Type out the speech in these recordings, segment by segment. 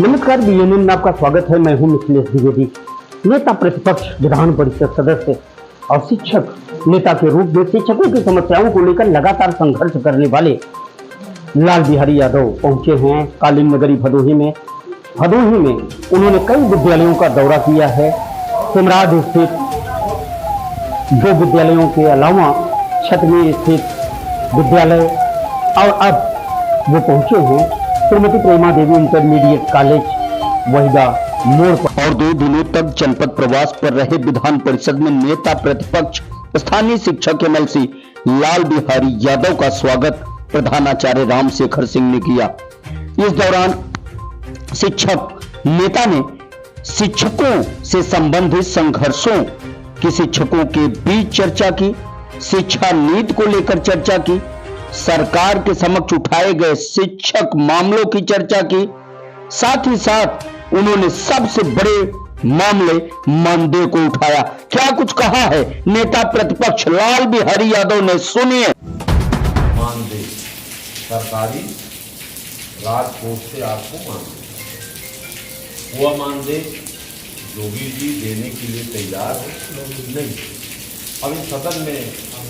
नमस्कार, बीएनएन में आपका स्वागत है। मैं हूं मिथिलेश द्विवेदी। नेता प्रतिपक्ष, विधान परिषद सदस्य और शिक्षक नेता के रूप में शिक्षकों की समस्याओं को लेकर लगातार संघर्ष करने वाले लाल बिहारी यादव पहुंचे हैं कालीन नगरी भदोही में। भदोही में उन्होंने कई विद्यालयों का दौरा किया है। सिमराज स्थित 2 विद्यालयों के अलावा छतनी स्थित विद्यालय और अब वो पहुंचे हैं श्रीमती प्रेमा देवी इंटरमीडिएट कॉलेज वहीदा मोड़ पर। और 2 दिनों तक जनपद प्रवास पर रहे विधान परिषद में नेता प्रतिपक्ष स्थानीय शिक्षक एमएलसी लाल बिहारी यादव का स्वागत प्रधानाचार्य रामशेखर सिंह ने किया। इस दौरान शिक्षक नेता ने शिक्षकों से संबंधित संघर्षों की शिक्षकों के बीच चर्चा की, शिक्षा नीति को लेकर चर्चा की, सरकार के समक्ष उठाए गए शिक्षक मामलों की चर्चा की। साथ ही साथ उन्होंने सबसे बड़े मामले मानदेय को उठाया। क्या कुछ कहा है नेता प्रतिपक्ष लाल बिहारी यादव ने, सुनिए। मानदेय सरकारी राजकोष से आपको मानदेय, वह मानदेय योगी जी देने के लिए तैयार है नहीं। अब इस सदन में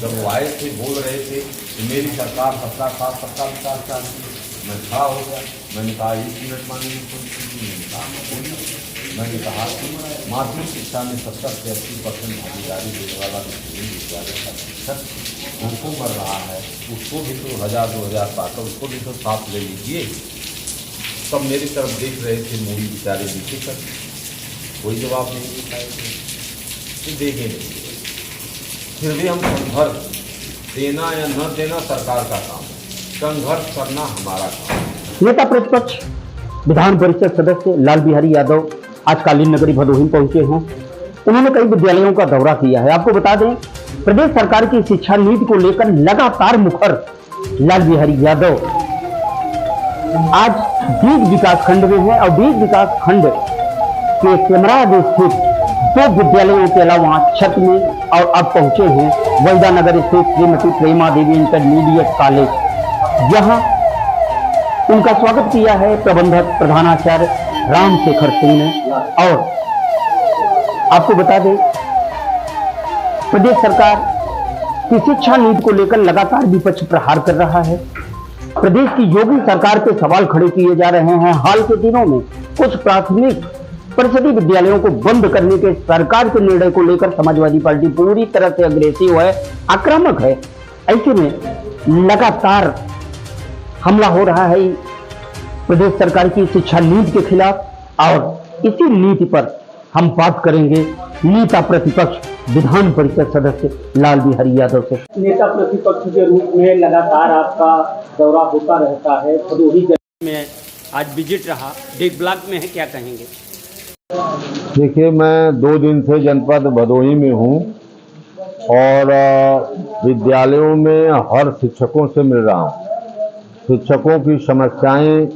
जब वो आए थे, बोल रहे थे कि मेरी सरकार सबका साथ सबका विकास चाहती है, मैं खड़ा हो गया। मैंने कहा 1 मिनट मांगेंगे, मैंने कहा कि माध्यमिक शिक्षा में 70 से 80% भागीदारी देने वाला विद्यालय का शिक्षक उनको मर रहा है, उसको भी तो 1000-2000 पाकर उसको भी तो साथ ले लीजिए। सब मेरी तरफ देख रहे थे, मूडी बेचारे नीचे कर, कोई जवाब नहीं दे पाए थे, देखे नहीं। फिर भी हम संघर्ष, देना या न देना सरकार का काम है, संघर्ष करना हमारा काम है। नेता प्रतिपक्ष विधान परिषद सदस्य लाल बिहारी यादव आज कालीन नगरी भदोही पहुंचे हैं। उन्होंने कई विद्यालयों का दौरा किया है। आपको बता दें, प्रदेश सरकार की शिक्षा नीति को लेकर लगातार मुखर लाल बिहारी यादव आज 20 विकास खंड में है और 20 विकास खंड के सिमराज स्थित 2 विद्यालयों के अलावा छत में और अब पहुंचे हैं वहीदा नगर स्थित श्रीमती प्रेमा देवी इंटरमीडिएट कॉलेज। यहां उनका स्वागत किया है प्रबंधक प्रधानाचार्य रामशेखर सिंह ने। और आपको बता दें, प्रदेश सरकार की शिक्षा नीति को लेकर लगातार विपक्ष प्रहार कर रहा है। प्रदेश की योगी सरकार पे सवाल खड़े किए जा रहे हैं। हाल के दिनों में कुछ प्राथमिक परिषदीय विद्यालयों को बंद करने के सरकार के निर्णय को लेकर समाजवादी पार्टी पूरी तरह से अग्रेसिव है, आक्रामक है। ऐसे में लगातार हमला हो रहा है प्रदेश सरकार की शिक्षा नीति के खिलाफ। और इसी नीति पर हम बात करेंगे नेता प्रतिपक्ष विधान परिषद सदस्य लाल बिहारी यादव से। नेता प्रतिपक्ष के रूप में लगातार आपका दौरा होता रहता है। भदोही में आज विजिट रहा, डेग ब्लॉक में है, क्या कहेंगे? देखिए, मैं 2 दिन से जनपद भदोही में हूँ और विद्यालयों में हर शिक्षकों से मिल रहा हूँ। शिक्षकों की समस्याएं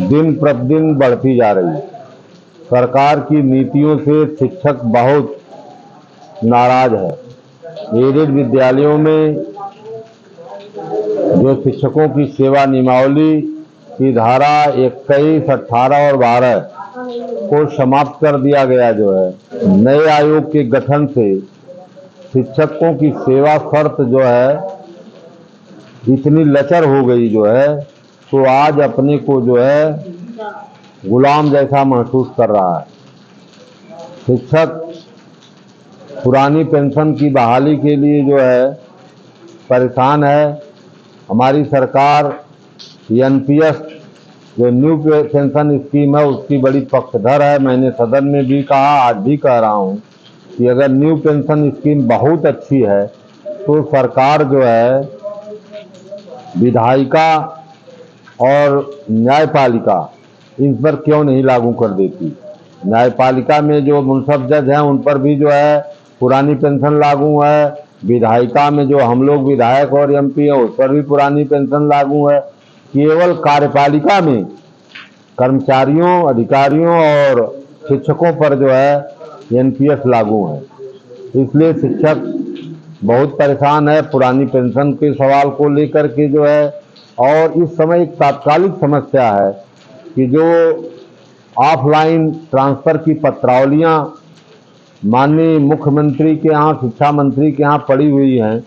दिन प्रतिदिन बढ़ती जा रही है। सरकार की नीतियों से शिक्षक बहुत नाराज है। एडेड विद्यालयों में जो शिक्षकों की सेवा नियमावली की धारा 21, 18 और 12 को समाप्त कर दिया गया। जो है नए आयोग के गठन से शिक्षकों की सेवा शर्त जो है इतनी लचर हो गई जो है, तो आज अपने को जो है गुलाम जैसा महसूस कर रहा है। शिक्षक पुरानी पेंशन की बहाली के लिए जो है परेशान है। हमारी सरकार एनपीएस जो न्यू पेंशन स्कीम है उसकी बड़ी पक्षधर है। मैंने सदन में भी कहा, आज भी कह रहा हूं कि अगर न्यू पेंशन स्कीम बहुत अच्छी है तो सरकार जो है विधायिका और न्यायपालिका इस पर क्यों नहीं लागू कर देती। न्यायपालिका में जो मुंसफ जज हैं उन पर भी जो है पुरानी पेंशन लागू है। विधायिका में जो हम लोग विधायक और एमपी हैं उस पर भी पुरानी पेंशन लागू है। केवल कार्यपालिका में कर्मचारियों, अधिकारियों और शिक्षकों पर जो है एनपीएस लागू है। इसलिए शिक्षक बहुत परेशान है पुरानी पेंशन के सवाल को लेकर के जो है। और इस समय एक तात्कालिक समस्या है कि जो ऑफलाइन ट्रांसफ़र की पत्रावलियाँ माननीय मुख्यमंत्री के यहाँ, शिक्षा मंत्री के यहाँ पड़ी हुई हैं,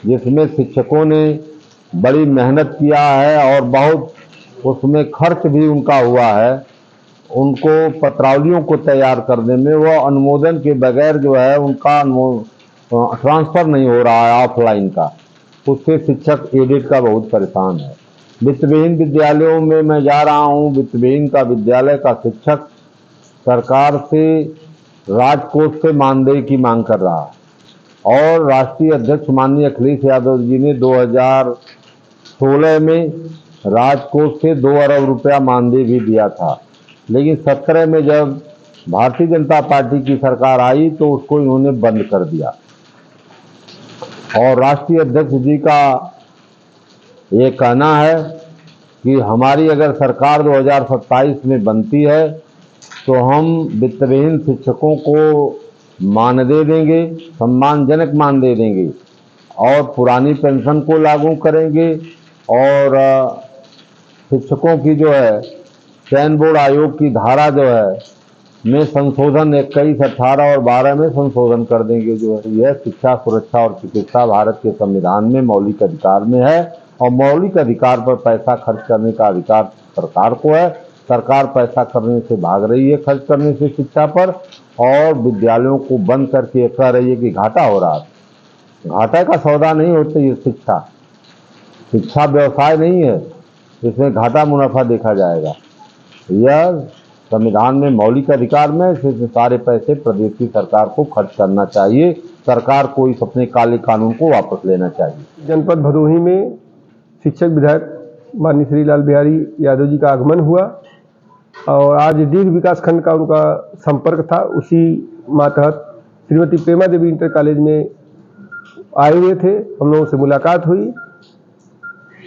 जिसमें शिक्षकों ने बड़ी मेहनत किया है और बहुत उसमें खर्च भी उनका हुआ है, उनको पत्रावलियों को तैयार करने में वो अनुमोदन के बगैर जो है उनका ट्रांसफ़र नहीं हो रहा है ऑफलाइन का, उससे शिक्षक एडिट का बहुत परेशान है। वित्तविहीन विद्यालयों में मैं जा रहा हूँ, वित्तविहीन का विद्यालय का शिक्षक सरकार से राजकोष से मानदेय की मांग कर रहा है और राष्ट्रीय अध्यक्ष माननीय अखिलेश यादव जी ने 2016 में राजकोष से 2 अरब रुपया मानदेय भी दिया था, लेकिन 17 में जब भारतीय जनता पार्टी की सरकार आई तो उसको इन्होंने बंद कर दिया। और राष्ट्रीय अध्यक्ष जी का ये कहना है कि हमारी अगर सरकार 2027 में बनती है तो हम वित्तविहीन शिक्षकों को मानदेय देंगे, सम्मानजनक मानदेय देंगे और पुरानी पेंशन को लागू करेंगे और शिक्षकों की जो है चयन बोर्ड आयोग की धारा जो है में संशोधन 21, 18 और 12 में संशोधन कर देंगे। जो है यह शिक्षा, सुरक्षा और चिकित्सा भारत के संविधान में मौलिक अधिकार में है और मौलिक अधिकार पर पैसा खर्च करने का अधिकार सरकार को है। सरकार पैसा करने से भाग रही है, खर्च करने से शिक्षा पर, और विद्यालयों को बंद करके कह रही है कि घाटा हो रहा है। घाटा का सौदा नहीं होता ये शिक्षा, शिक्षा व्यवसाय नहीं है, इसमें घाटा मुनाफा देखा जाएगा। यह संविधान में मौलिक अधिकार में सिर्फ सारे पैसे प्रदेश की सरकार को खर्च करना चाहिए, सरकार को इस अपने काले कानून को वापस लेना चाहिए। जनपद भदोही में शिक्षक विधायक माननीय श्री लाल बिहारी यादव जी का आगमन हुआ और आज दीर्घ विकास खंड का उनका संपर्क था। उसी मातहत श्रीमती प्रेमा देवी इंटर कॉलेज में आए हुए थे, हम लोगों से मुलाकात हुई।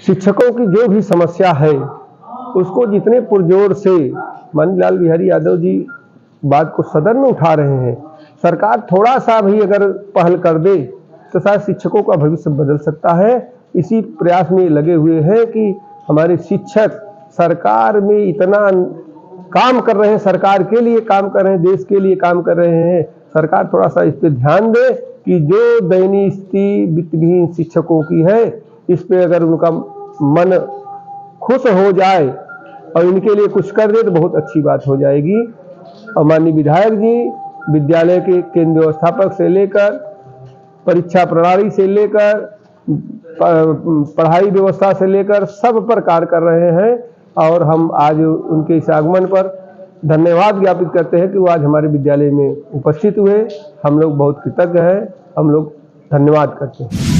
शिक्षकों की जो भी समस्या है उसको जितने पुरजोर से माननीय लाल बिहारी यादव जी बात को सदन में उठा रहे हैं, सरकार थोड़ा सा भी अगर पहल कर दे तो शायद शिक्षकों का भविष्य बदल सकता है। इसी प्रयास में लगे हुए हैं कि हमारे शिक्षक सरकार में इतना काम कर रहे हैं, सरकार के लिए काम कर रहे हैं, देश के लिए काम कर रहे हैं। सरकार थोड़ा सा इस पर ध्यान दे कि जो दयनीय स्थिति वित्तविहीन शिक्षकों की है, इस पे अगर उनका मन खुश हो जाए और इनके लिए कुछ कर दे तो बहुत अच्छी बात हो जाएगी। और माननीय विधायक जी विद्यालय के केंद्र व्यवस्थापक से लेकर परीक्षा प्रणाली से लेकर पढ़ाई व्यवस्था से लेकर सब पर कार्य कर रहे हैं और हम आज उनके इस आगमन पर धन्यवाद ज्ञापित करते हैं कि वो आज हमारे विद्यालय में उपस्थित हुए। हम लोग बहुत कृतज्ञ हैं, हम लोग धन्यवाद करते हैं।